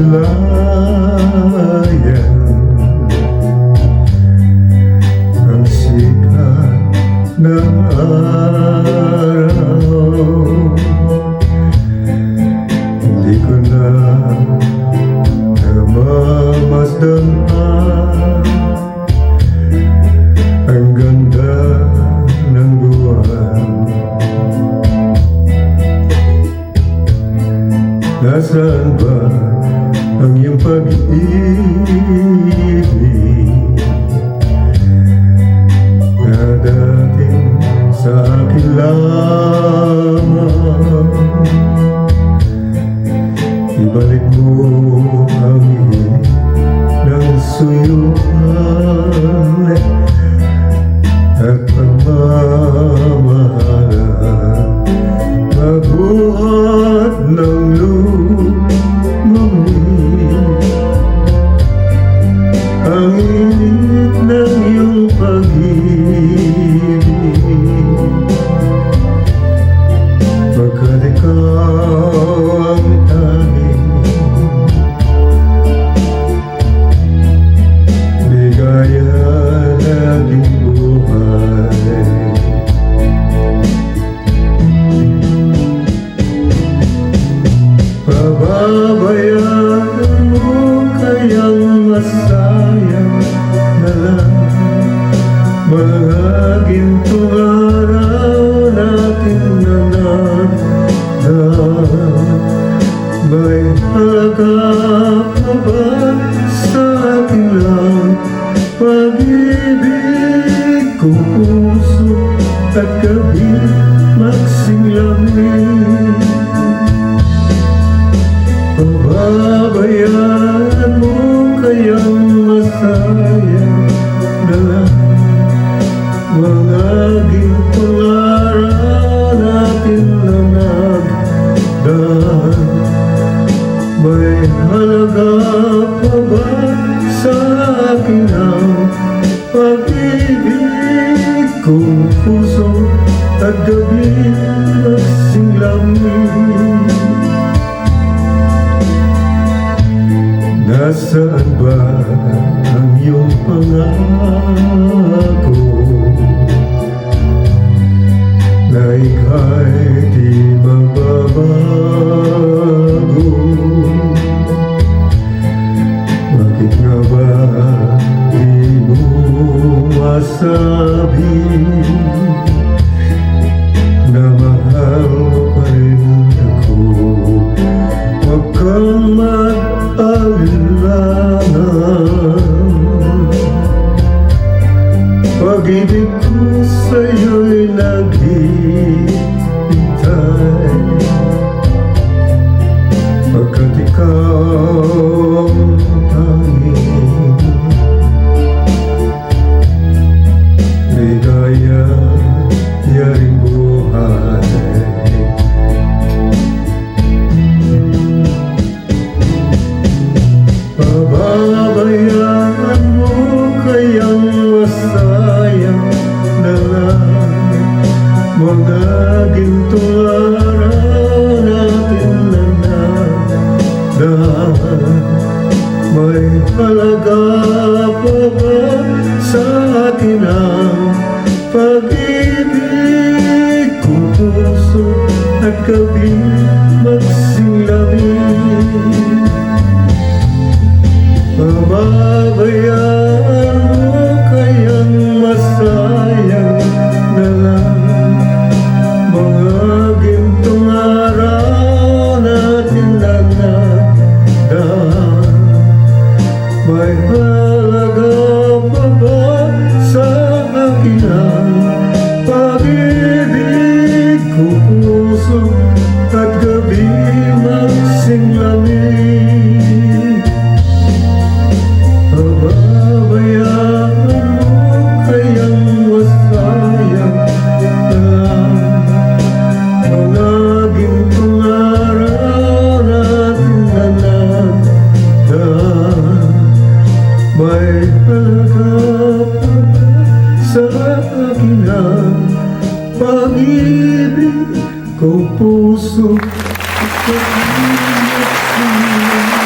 silayan ang sikat ng araw. Hindi ko na namamasdan pa ang ganda ng buwan. Nasaan ba ang iyong pag-ibig na dating sa akin lamang? Ibalik mo ang hilig ng suyuan at pagmamahalan, magbuhat ng lumamig ang init ng iyong pag-ibig. Pagkat ikaw ang tanging ligaya laging buhay. Pababayaan mo kayang masayang na lang mga gintong araw natin na nagdaan. May halaga pa ba sa akin lang pag-ibig kong puso at gabi magsinglamin? Pababayaan mo kayang masayang na lang mga gintong araw natin na nagdaan. May halaga pa ba sa akin ang pag-ibig kong puso at gabi magsinglamin? Nasaan ba ang iyong pangako na ika'y di magbabago? Bakit nga ba di mo masabi na mahal mo pa rin ako? Huwag kang pag-ibig ko sa'yo'y naghihintay, pagkat ikaw ang tanging ligaya yaring buhay. Pababayaan mo kayang masayang na lang mga gintong araw natin na nagdaan. May halaga pa ba sa akin ang pag-ibig kong puso at gabi magsinglamin? Pababayaan mo kayang masayang na lang mga gintong araw natin na nagdaan. May halaga pa ba sa akin ang pag-ibig kong puso at gabi magsinglamin? Pababayaan mo kayang masayang na lang mga gintong araw natin na nagdaan. May halaga pa sa akin ang pag-ibig kong puso at gabi magsinglamin?